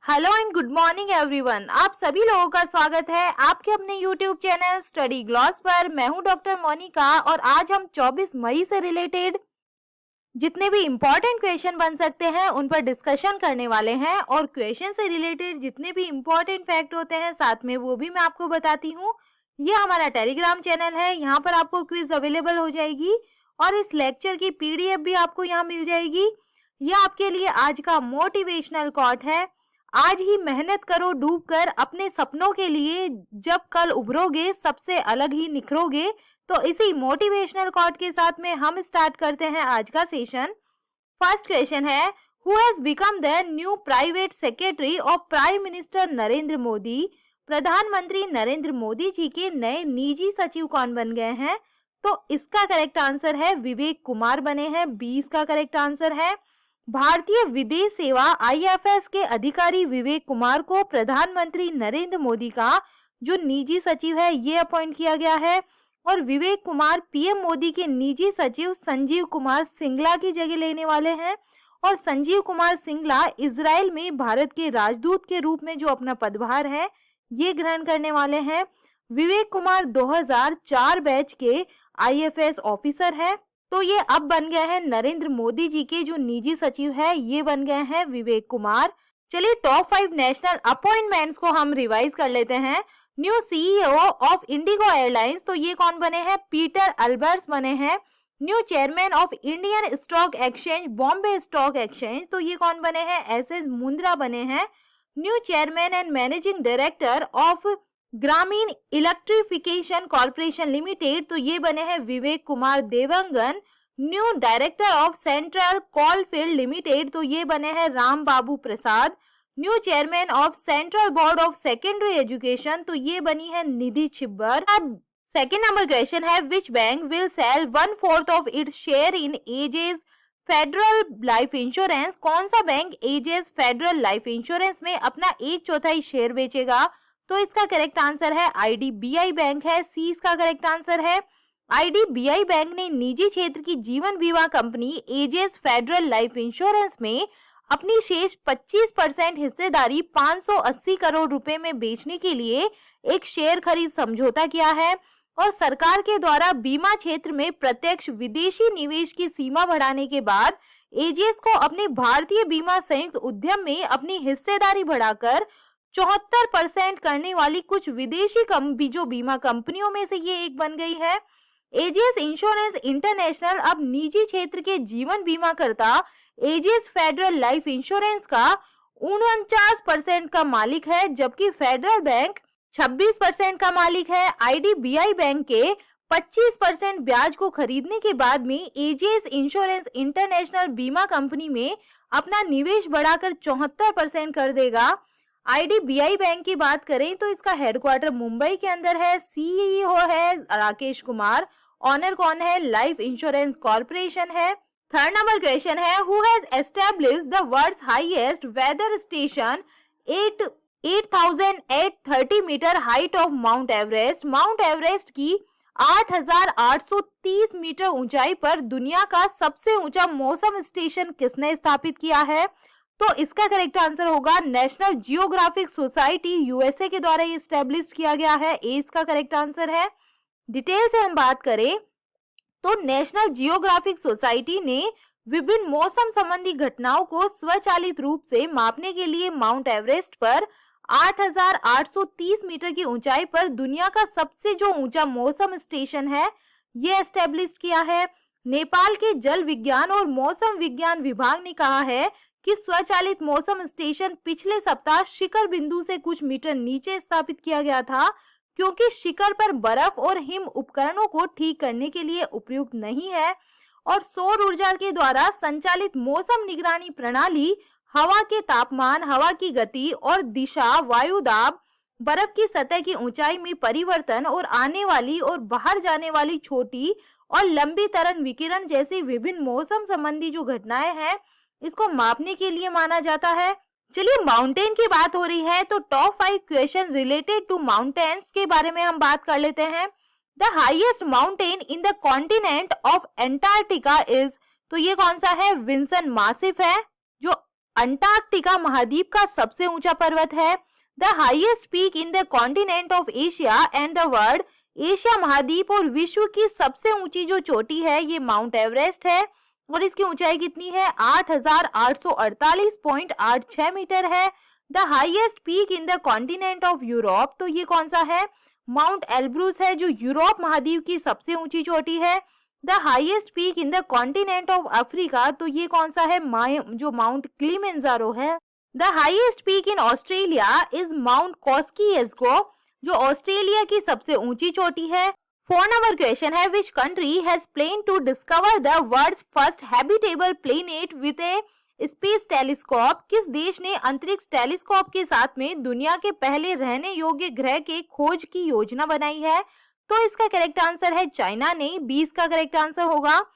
Hello and good morning everyone. आप सभी लोगों का स्वागत है आपके अपने यूट्यूब चैनल स्टडी ग्लॉस पर। मैं हूं डॉक्टर मोनिका और आज हम 24 मई से रिलेटेड जितने भी इम्पोर्टेंट क्वेश्चन बन सकते हैं उन पर डिस्कशन करने वाले हैं और क्वेश्चन से रिलेटेड जितने भी इम्पोर्टेंट फैक्ट होते हैं साथ में वो भी मैं आपको बताती हूँ। ये हमारा टेलीग्राम चैनल है, यहाँ पर आपको क्विज अवेलेबल हो जाएगी और इस लेक्चर की पीडीएफ भी आपको यहाँ मिल जाएगी। ये आपके लिए आज का मोटिवेशनल कोट है। आज ही मेहनत करो डूब कर अपने सपनों के लिए, जब कल उभरोगे सबसे अलग ही निखरोगे। तो इसी मोटिवेशनल कोट के साथ में हम स्टार्ट करते हैं आज का सेशन। फर्स्ट क्वेश्चन है, who has become the new private secretary of prime minister Narendra Modi. प्रधानमंत्री नरेंद्र मोदी जी के नए निजी सचिव कौन बन गए हैं? तो इसका करेक्ट आंसर है विवेक कुमार बने हैं। 20 का करेक्ट आंसर है। भारतीय विदेश सेवा आईएफएस के अधिकारी विवेक कुमार को प्रधानमंत्री नरेंद्र मोदी का जो निजी सचिव है ये अपॉइंट किया गया है और विवेक कुमार पीएम मोदी के निजी सचिव संजीव कुमार सिंगला की जगह लेने वाले हैं। और संजीव कुमार सिंगला इजराइल में भारत के राजदूत के रूप में जो अपना पदभार है ये ग्रहण करने वाले हैं। विवेक कुमार 2004 बैच के आईएफएस ऑफिसर है। तो ये अब बन गए हैं नरेंद्र मोदी जी के जो निजी सचिव है ये बन गए हैं विवेक कुमार। चलिए टॉप 5 नेशनल अपॉइंटमेंट्स को हम रिवाइज कर लेते हैं। New CEO of IndiGo airlines, तो ये कौन बने हैं? पीटर अल्बर्ट्स बने हैं। New chairman of Indian stock exchange Bombay stock exchange, तो ये कौन बने हैं? एसएस मुंद्रा बने हैं। New chairman and managing director of Gramin electrification corporation limited, तो ये बने हैं Vivek Kumar Dewangan. New director of central coalfield limited, तो ये बने हैं Ram Babu Prasad. New chairman of central board of secondary education, तो ये बनी है निधि छिब्बर। अब सेकेंड नंबर क्वेश्चन है, which bank will sell 1/4 of its share in Ageas Federal Life insurance? कौन सा bank Ageas Federal Life insurance में अपना 1/4 शेयर बेचेगा? तो इसका करेक्ट आंसर है आईडीबीआई बैंक है। सी इसका करेक्ट आंसर है। आईडीबीआई बैंक ने निजी क्षेत्र की जीवन बीमा company Ageas Federal Life insurance में अपनी शेष 25% हिस्सेदारी 580 करोड़ रुपए में बेचने के लिए एक शेयर खरीद समझौता किया है। और सरकार के द्वारा बीमा क्षेत्र में प्रत्यक्ष विदेशी निवेश की सीमा बढ़ाने के बाद एजेस को अपने भारतीय बीमा संयुक्त उद्यम में अपनी हिस्सेदारी बढ़ाकर 74% करने वाली कुछ विदेशी जो बीमा कंपनियों में से ये एक बन गई है। एजेस इंश्योरेंस इंटरनेशनल अब निजी क्षेत्र के जीवन बीमा करता एजेस फेडरल लाइफ इंश्योरेंस का 49% का मालिक है, जबकि फेडरल बैंक 26% का मालिक है। आईडीबीआई बैंक के 25% ब्याज को खरीदने के बाद में एजेस इंश्योरेंस इंटरनेशनल बीमा कंपनी में अपना निवेश बढ़ाकर 74% कर देगा। आईडीबीआई बैंक की बात करें तो इसका हेडक्वार्टर मुंबई के अंदर है। सीईओ है राकेश कुमार। ऑनर कौन है? लाइफ इंश्योरेंस कॉर्पोरेशन है। थर्ड नंबर क्वेश्चन है, who has established the world's highest weather station 8830 metre height of Mount Everest? Mount Everest की 8830 मीटर ऊंचाई पर दुनिया का सबसे ऊंचा मौसम स्टेशन किसने स्थापित किया है? तो इसका करेक्ट आंसर होगा नेशनल जियोग्राफिक सोसाइटी यूएसए के द्वारा ये एस्टेब्लिश किया गया है। ए इसका करेक्ट आंसर है। डिटेल से हम बात करें तो नेशनल जियोग्राफिक सोसाइटी ने विभिन्न मौसम संबंधी घटनाओं को स्वचालित रूप से मापने के लिए माउंट एवरेस्ट पर 8830 मीटर की ऊंचाई पर दुनिया का सबसे जो ऊंचा मौसम स्टेशन है ये एस्टेब्लिश किया है। नेपाल के जल विज्ञान और मौसम विज्ञान विभाग ने कहा है कि स्वचालित मौसम स्टेशन पिछले सप्ताह शिखर बिंदु से कुछ मीटर नीचे स्थापित किया गया था, क्योंकि शिखर पर बर्फ और हिम उपकरणों को ठीक करने के लिए उपयुक्त नहीं है। और सौर ऊर्जा के द्वारा संचालित मौसम निगरानी प्रणाली हवा के तापमान, हवा की गति और दिशा, वायु दाब, बर्फ की सतह की ऊंचाई में परिवर्तन और आने वाली और बाहर जाने वाली छोटी और लंबी तरंग विकिरण जैसी विभिन्न मौसम संबंधी जो घटनाएं हैं इसको मापने के लिए माना जाता है। चलिए माउंटेन की बात हो रही है तो top 5 question related to mountains के बारे में हम बात कर लेते हैं। The highest mountain in the continent of Antarctica is, तो ये कौन सा है? विंसन मासिफ है जो अंटार्कटिका महाद्वीप का सबसे ऊंचा पर्वत है। The highest peak in the continent of Asia and the world, Asia महाद्वीप और विश्व की सबसे ऊंची जो चोटी है ये माउंट एवरेस्ट है और इसकी ऊंचाई कितनी है 8,848.86 मीटर है। The highest peak in the continent of Europe, तो ये कौन सा है, माउंट एल्ब्रूस है जो यूरोप महाद्वीप की सबसे ऊंची चोटी है। The highest peak in the continent of Africa, तो ये कौन सा है, जो माउंट किलिमंजारो है। The highest peak in Australia is Mount Kosciuszko, जो ऑस्ट्रेलिया की सबसे ऊंची चोटी है। 4 नंबर क्वेश्चन है, which country has plan to discover the world's first habitable planet with a space telescope, किस देश ने अंतरिक्ष टेलीस्कोप के साथ में दुनिया के पहले रहने योग्य ग्रह के खोज की योजना बनाई है। तो इसका करेक्ट आंसर है चाइना ने, 20 का करेक्ट आंसर होगा।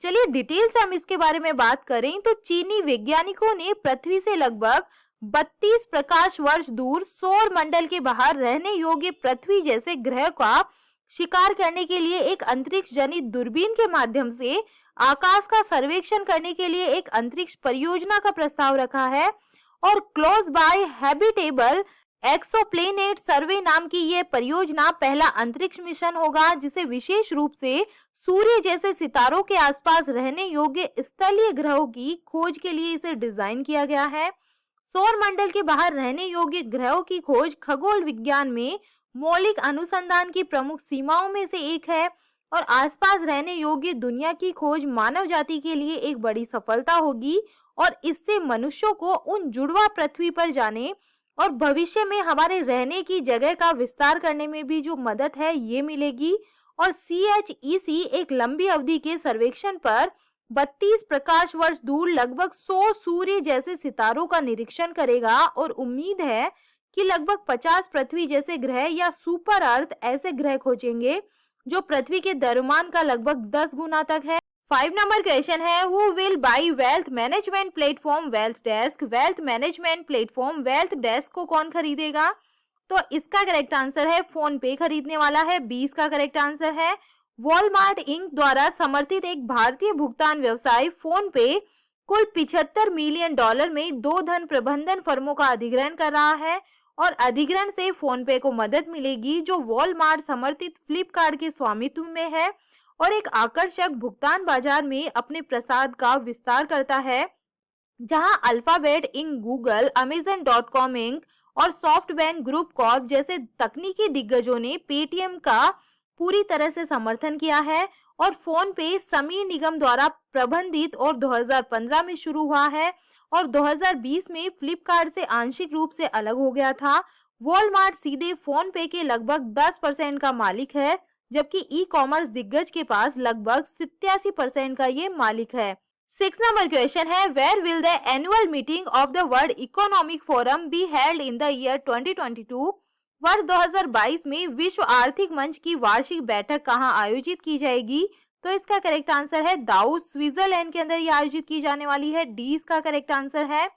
चलिए डिटेल से हम इसके बारे में बात करें तो चीनी वैज्ञानिकों ने पृथ्वी से लगभग 32 प्रकाश वर्ष दूर सौर मंडल के बाहर रहने योग्य पृथ्वी जैसे ग्रह का शिकार करने के लिए एक अंतरिक्ष जनित दूरबीन के माध्यम से आकाश का सर्वेक्षण करने के लिए एक अंतरिक्ष परियोजना का प्रस्ताव रखा है। और क्लोज बाय हैबिटेबल एक्सोप्लैनेट सर्वे नाम की यह परियोजना पहला अंतरिक्ष मिशन होगा जिसे विशेष रूप से सूर्य जैसे सितारों के आसपास रहने योग्य स्थलीय ग्रहों की खोज के लिए इसे डिजाइन किया गया है। सौर मंडल के बाहर रहने योग्य ग्रहों की खोज खगोल विज्ञान में मौलिक अनुसंधान की प्रमुख सीमाओं में से एक है और आसपास रहने योग्य दुनिया की खोज मानव जाति के लिए एक बड़ी सफलता होगी और इससे मनुष्यों को उन जुड़वा पृथ्वी पर जाने और भविष्य में हमारे रहने की जगह का विस्तार करने में भी जो मदद है ये मिलेगी। और CHEC एक लंबी अवधि के सर्वेक्षण पर 32 प्रकाश वर्ष दूर लगभग 100 सूर्य जैसे सितारों का निरीक्षण करेगा और उम्मीद है कि लगभग 50 पृथ्वी जैसे ग्रह या सुपर अर्थ ऐसे ग्रह खोजेंगे जो पृथ्वी के द्रव्यमान का लगभग 10 गुना तक है। 5 नंबर क्वेश्चन है, who will by wealth management platform wealth desk, wealth management platform wealth desk को कौन खरीदेगा। तो इसका करेक्ट आंसर है फोन पे खरीदने वाला है, 20 का करेक्ट आंसर है। वॉलमार्ट इंक द्वारा समर्थित एक भारतीय भुगतान व्यवसाय फोन पे कुल $75 मिलियन में 2 धन प्रबंधन फर्मों का अधिग्रहण कर रहा है और अधिग्रहण से फोन पे को मदद मिलेगी जो वॉलमार्ट समर्थित फ्लिपकार्ट के स्वामित्व में है और एक आकर्षक भुगतान बाजार में अपने प्रसाद का विस्तार करता है, जहां Alphabet Inc, Google, Amazon.com Inc और सॉफ्टबैंक ग्रुप कॉर्प जैसे तकनीकी दिग्गजों ने पेटीएम का पूरी तरह से समर्थन किया है। और फोन पे समीर निगम द्वारा प्रबंधित और 2015 में शुरू हुआ है और 2020 में फ्लिपकार्ट से आंशिक रूप से अलग हो गया था। वॉलमार्ट सीधे फोन पे के लगभग 10% का मालिक है जबकि ई कॉमर्स दिग्गज के पास लगभग 87% का ये मालिक है। 6 नंबर क्वेश्चन है, where will the annual meeting of the World Economic Forum be held in the year 2022। वर्ष 2022 में विश्व आर्थिक मंच की वार्षिक बैठक कहां आयोजित की जाएगी। तो इसका करेक्ट आंसर है दावोस, स्विट्जरलैंड के अंदर ये आयोजित की जाने वाली है, डी इसका करेक्ट आंसर है।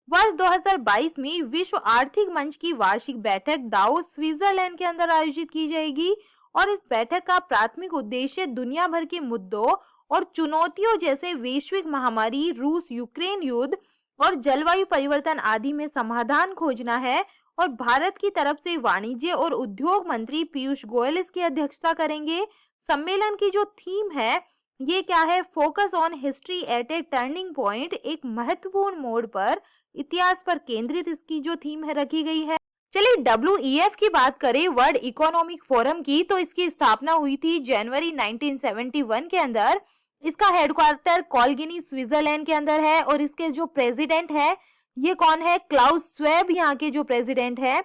वर्ष 2022 में विश्व आर्थिक मंच की वार्षिक बैठक दावोस, स्विट्जरलैंड के अंदर आयोजित की जाएगी और इस बैठक का प्राथमिक उद्देश्य दुनिया भर के मुद्दों और चुनौतियों जैसे वैश्विक महामारी, रूस यूक्रेन युद्ध और जलवायु परिवर्तन आदि में समाधान खोजना है। और भारत की तरफ से वाणिज्य और उद्योग मंत्री पीयूष गोयल इसकी अध्यक्षता करेंगे। सम्मेलन की जो थीम है ये क्या है, focus on history eight A turning point, एक महत्वपूर्ण मोड़ पर, इतिहास पर केंद्रित इसकी जो थीम है रखी गई है। चलिए WEF की बात करें, वर्ल्ड इकोनॉमिक फोरम की, तो इसकी स्थापना हुई थी जनवरी 1971 के अंदर। इसका हेडक्वार्टर कोलगनी, स्विट्जरलैंड के अंदर है और इसके जो प्रेसिडेंट है ये कौन है, क्लाउस स्वेब यहाँ के जो प्रेसिडेंट है।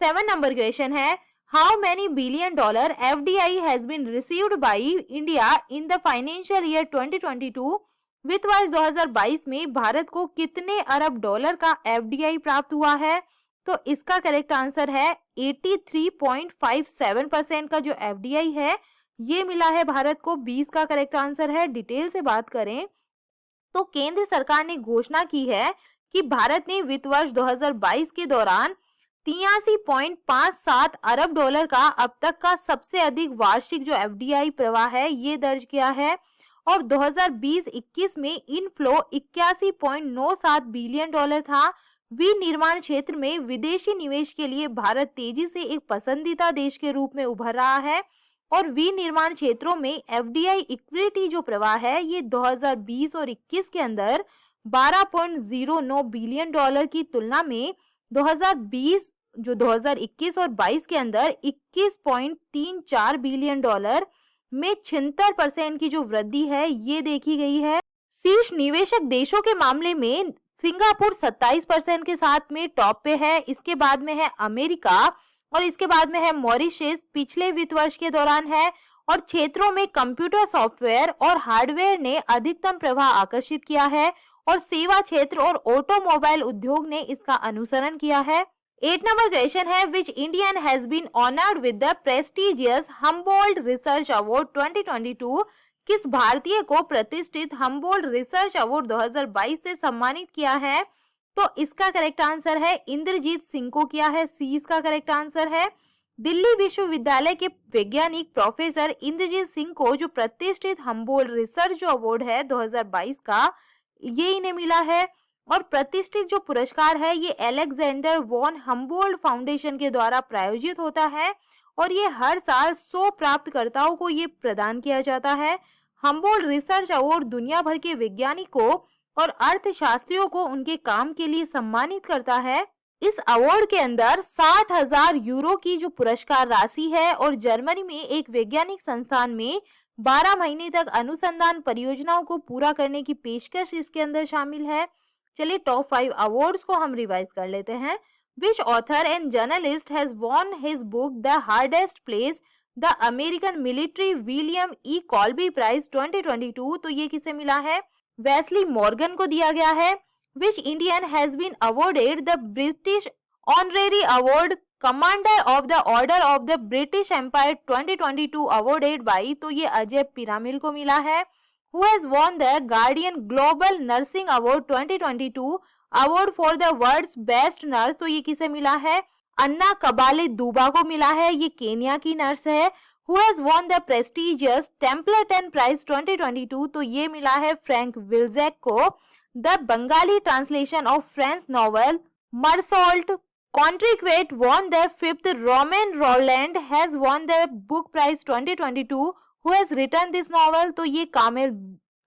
7 नंबर क्वेश्चन है, how many billion dollar FDI has been received by India in the financial year 2022। वित्त वर्ष 2022 में भारत को कितने अरब डॉलर का FDI प्राप्त हुआ है। तो इसका करेक्ट आंसर है 83.57% का जो FDI है ये मिला है भारत को, 20 का करेक्ट आंसर है। डिटेल से बात करें तो केंद्र सरकार ने घोषणा की है कि भारत ने वित्त वर्ष 2022 के दौरान 83.57 अरब डॉलर का अब तक का सबसे अधिक वार्षिक जो FDI प्रवाह है ये दर्ज किया है और 2020-21 में इनफ्लो 81.97 बिलियन डॉलर था। विनिर्माण क्षेत्र में विदेशी निवेश के लिए भारत तेजी से एक पसंदीदा देश के रूप में उभर रहा है और विनिर्माण क्षेत्रों में एफडीआई इक्विटी जो प्रवाह है ये 2020 और 21 के अंदर 12.09 बिलियन डॉलर की तुलना में 2021 और 22 के अंदर 21.34 बिलियन डॉलर में 76% की जो वृद्धि है ये देखी गई है। शीर्ष निवेशक देशों के मामले में सिंगापुर 27% के साथ में टॉप पे है, इसके बाद में है अमेरिका और इसके बाद में है मॉरिशस पिछले वित्त वर्ष के दौरान है। और क्षेत्रों में कंप्यूटर सॉफ्टवेयर और हार्डवेयर ने अधिकतम प्रवाह आकर्षित किया है और सेवा क्षेत्र और ऑटोमोबाइल उद्योग ने इसका अनुसरण किया है। 8 नंबर क्वेश्चन है, which Indian has been honoured with the prestigious Humboldt research award 2022? किस भारतीय को प्रतिष्ठित हम्बोल्ट रिसर्च अवार्ड 2022 से सम्मानित किया है? तो इसका करेक्ट आंसर है इंद्रजीत सिंह को किया है, सी इसका करेक्ट आंसर है। दिल्ली विश्वविद्यालय के वैज्ञानिक प्रोफेसर इंद्रजीत सिंह को जो प्रतिष्ठित हम्बोल्ट रिसर्च अवार्ड है 2022 का ये इन्हें मिला है और प्रतिष्ठित जो पुरस्कार है ये अलेक्जेंडर वॉन हम्बोल्ट फाउंडेशन के द्वारा प्रायोजित होता है और ये हर साल 100 प्राप्तकर्ताओं को ये प्रदान किया जाता है। हम्बोल्ट रिसर्च अवार्ड दुनिया भर के वैज्ञानिकों और अर्थशास्त्रियों को उनके काम के लिए सम्मानित करता है। इस अवार्ड के अंदर 60,000 यूरो की जो पुरस्कार राशि है और जर्मनी में एक वैज्ञानिक संस्थान में 12 महीने तक अनुसंधान परियोजनाओं को पूरा करने की पेशकश इसके अंदर शामिल है। चलिए टॉप 5 अवार्ड्स को हम रिवाइज कर लेते हैं। Which author and journalist has won his book The Hardest Place the American Military William E. Colby Prize 2022? तो ये किसे मिला है? वेस्ली मॉर्गन को दिया गया है। Which Indian has been awarded the British Honorary Award Commander of the Order of the British Empire 2022 awarded by? तो ये अजय पिरामिल को मिला है। Who has won the Guardian Global Nursing Award 2022 award for the world's best nurse? तो ये किसे मिला है? अन्ना कबाले दुबा को मिला है, ये केन्या की नर्स है। Who has won the prestigious Templeton prize 2022? तो ये मिला है फ्रैंक विल्जेक को। The Bengali translation of French novel Meursault Contre-Enquête won the 5th Romain Rolland has won the book prize 2022? Who has written this novel? तो ये कामिल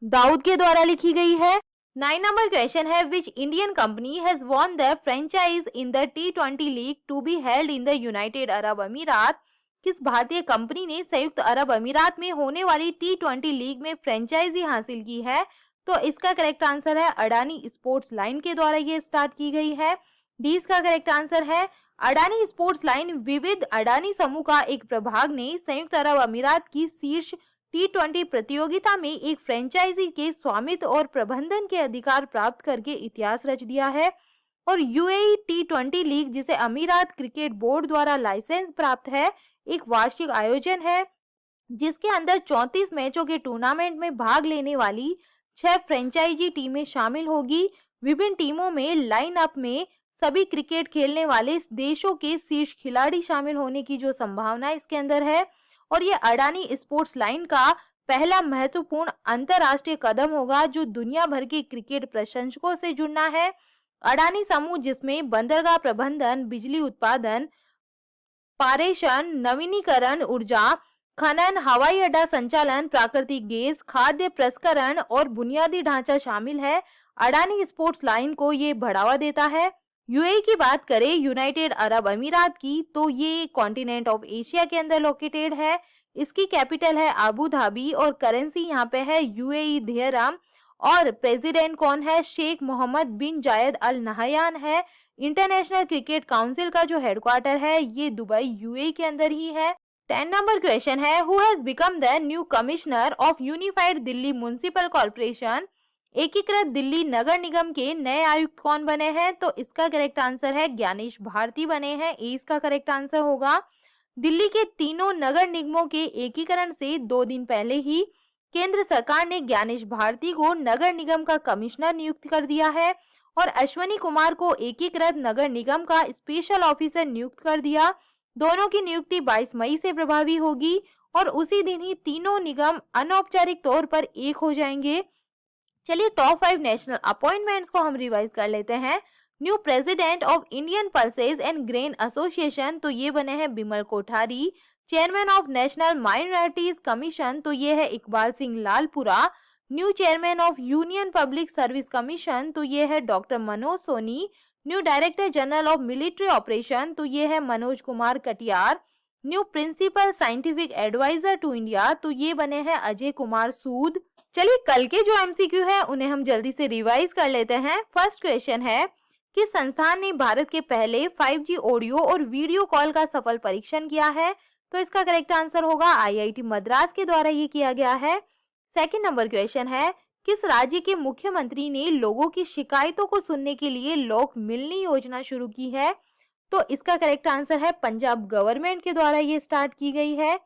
दाऊद के द्वारा लिखी गई है। 9 नंबर क्वेश्चन है, which Indian company has won the franchise in the T20 league to be held in the United Arab Emirates? किस भारतीय कंपनी ने संयुक्त अरब अमीरात में होने वाली T20 लीग में फ्रेंचाइजी हासिल की है? तो इसका करेक्ट आंसर है अडानी स्पोर्ट्स लाइन के द्वारा ये स्टार्ट की गई है। डी इसका करेक्ट आंसर है। अडानी स्पोर्ट्स लाइन विविध अडानी समूह का एक प्रभाग ने संयुक्त अरब अमीरात की शीर्ष T20 प्रतियोगिता में एक फ्रेंचाइजी के स्वामित्व और प्रबंधन के अधिकार प्राप्त करके इतिहास रच दिया है। और यूएई T20 लीग, जिसे अमीरात क्रिकेट बोर्ड द्वारा लाइसेंस प्राप्त है, एक वार्षिक आयोजन है जिसके अंदर 34 मैचों के टूर्नामेंट में भाग लेने वाली 6 फ्रेंचाइजी टीमें शामिल होगी। विभिन्न टीमों में लाइनअप में सभी क्रिकेट खेलने वाले देशों के शीर्ष खिलाड़ी शामिल होने की जो संभावना इसके अंदर है। और ये अडानी स्पोर्ट्स लाइन का पहला महत्वपूर्ण अंतरराष्ट्रीय कदम होगा जो दुनिया भर के क्रिकेट प्रशंसकों से जुड़ना है। अडानी समूह, जिसमें बंदरगाह प्रबंधन, बिजली उत्पादन, पारेषण, नवीनीकरण ऊर्जा, खनन, हवाई अड्डा संचालन, प्राकृतिक गैस, खाद्य प्रसंस्करण और बुनियादी ढांचा शामिल है। अडानी स्पोर्ट्स लाइन को ये बढ़ावा देता है। यूएई की बात करें, यूनाइटेड अरब अमीरात की, तो ये कॉन्टिनेंट ऑफ एशिया के अंदर लोकेटेड है। इसकी कैपिटल है अबू धाबी और करेंसी यहाँ पे है यूएई दिरहम। और प्रेसिडेंट कौन है? शेख मोहम्मद बिन जायद अल नहयान है। इंटरनेशनल क्रिकेट काउंसिल का जो हेडक्वार्टर है ये दुबई यूएई के अंदर ही है। 10 नंबर क्वेश्चन है, who has become the new commissioner of unified Delhi municipal corporation? एकीकृत दिल्ली नगर निगम के नए आयुक्त कौन बने हैं? तो इसका करेक्ट आंसर है ज्ञानेश भारती बने हैं, ए इसका करेक्ट आंसर होगा। दिल्ली के तीनों नगर निगमों के एकीकरण से 2 दिन पहले ही केंद्र सरकार ने ज्ञानेश भारती को नगर निगम का कमिश्नर नियुक्त कर दिया है और अश्वनी कुमार को एकीकृत नगर निगम का स्पेशल ऑफिसर नियुक्त कर दिया। दोनों की नियुक्ति 22 मई से प्रभावी होगी और उसी दिन ही तीनों निगम अनौपचारिक तौर पर एक हो जाएंगे। चलिए टॉप 5 नेशनल अपॉइंटमेंट्स को हम रिवाइज कर लेते हैं। New president of Indian Pulses and Grain Association, तो ये बने हैं Bimal Kothari. Chairman of National Minorities Commission, तो ये है Iqbal Singh Lalpura. New chairman of Union Public Service Commission, तो ये है doctor Manoj Soni. New director general of military operation, तो ये है Manoj Kumar Katiyar. New principal scientific adviser to India, तो ये बने हैं अजय कुमार सूद। चलिए कल के जो एमसीक्यू है उन्हें हम जल्दी से रिवाइज कर लेते हैं। फर्स्ट क्वेश्चन है कि संस्थान ने भारत के पहले 5G ऑडियो और वीडियो कॉल का सफल परीक्षण किया है, तो इसका करेक्ट आंसर होगा IIT मद्रास के द्वारा ये किया गया है। सेकंड नंबर क्वेश्चन है किस राज्य के मुख्यमंत्री ने लोगों की शिकायतों को सुनने के लिए लोक मिलनी योजना शुरू की है, तो इसका करेक्ट आंसर है पंजाब गवर्नमेंट के द्वारा ये स्टार्ट की गई है।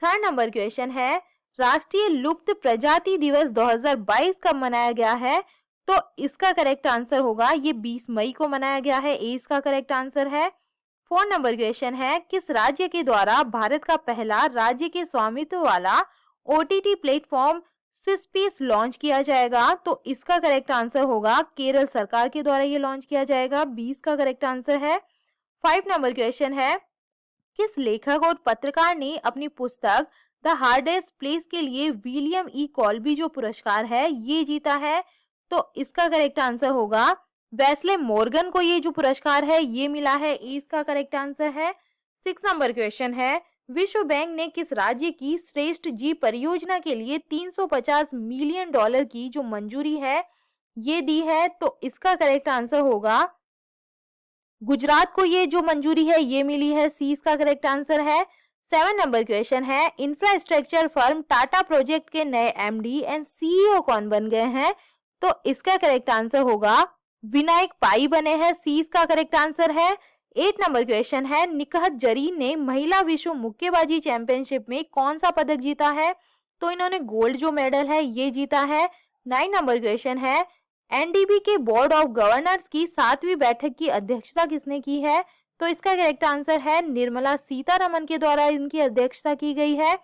थर्ड नंबर क्वेश्चन है राष्ट्रीय लुप्त प्रजाति दिवस 2022 कब मनाया गया है, तो इसका करेक्ट आंसर होगा ये 20 मई को मनाया गया है, ए इसका करेक्ट आंसर है। फोर्थ नंबर क्वेश्चन है किस राज्य के द्वारा भारत का पहला राज्य के स्वामित्व वाला OTT प्लेटफॉर्म सिस्पीस लॉन्च किया जाएगा, तो इसका करेक्ट आंसर होगा केरल सरकार के द्वारा ये लॉन्च किया जाएगा, 20 का करेक्ट आंसर है। 5 नंबर क्वेश्चन है किस लेखक और पत्रकार ने अपनी पुस्तक द हार्डेस्ट प्लेस के लिए विलियम E कॉल्बी जो पुरस्कार है ये जीता है, तो इसका करेक्ट आंसर होगा वेस्ले मॉर्गन को ये जो पुरस्कार है ये मिला है, इसका करेक्ट आंसर है। 6 नंबर क्वेश्चन है विश्व बैंक ने किस राज्य की श्रेष्ठ जी परियोजना के लिए 350 मिलियन डॉलर की जो मंजूरी है ये दी है, तो इसका करेक्ट आंसर होगा गुजरात को ये जो मंजूरी है ये मिली है, सी इसका करेक्ट आंसर है। 7 नंबर क्वेश्चन है इंफ्रास्ट्रक्चर फर्म टाटा प्रोजेक्ट के नए MD एंड CEO कौन बन गए हैं, तो इसका करेक्ट आंसर होगा विनायक पाई बने हैं, सी इसका करेक्ट आंसर है। 8 नंबर क्वेश्चन है निकहत जरीन ने महिला विश्व मुक्केबाजी चैंपियनशिप में कौन सा पदक जीता है, तो इन्होंने गोल्ड जो मेडल है ये जीता है। 9 नंबर क्वेश्चन है NDB के बोर्ड ऑफ गवर्नर्स की 7वीं बैठक की अध्यक्षता किसने की है, तो इसका करेक्ट आंसर है निर्मला सीतारमन के द्वारा इनकी अध्यक्षता की गई है।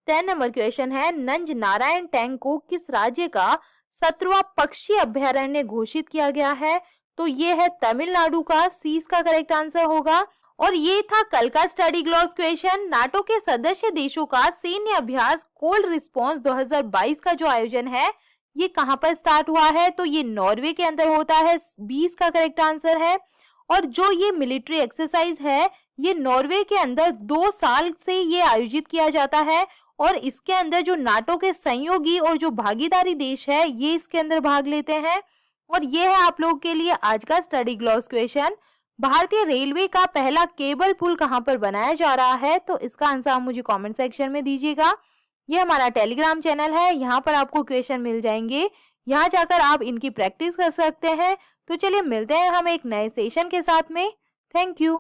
10 नंबर क्वेश्चन है नंज नारायण टैंक को किस राज्य का 17वां पक्षी अभ्यारण्य घोषित किया गया है, तो ये है तमिलनाडु का, सी इसका करेक्ट आंसर होगा। और ये था कल का स्टडी ग्लॉस क्वेश्चन। नाटो के सदस्य देशों का सैन्य अभ्यास कोल्ड रिस्पॉन्स 2022 का जो आयोजन है ये कहां पर स्टार्ट हुआ है, तो ये नॉर्वे के अंदर होता है, 20 का करेक्ट आंसर है। और जो ये मिलिट्री एक्सरसाइज है ये नॉर्वे के अंदर 2 साल से ये आयोजित किया जाता है, और इसके अंदर जो नाटो के सहयोगी और जो भागीदारी देश है ये इसके अंदर भाग लेते हैं। और ये है आप लोगों के लिए आज का स्टडी ग्लॉस क्वेश्चन। भारतीय रेलवे का पहला केबल पुल कहां पर बनाया जा रहा है, तो इसका आंसर आप मुझे कमेंट सेक्शन में दीजिएगा। ये हमारा टेलीग्राम चैनल है, यहाँ पर आपको क्वेश्चन मिल जाएंगे, यहाँ जाकर आप इनकी प्रैक्टिस कर सकते हैं। तो चलिए मिलते हैं हम एक नए सेशन के साथ में। Thank you.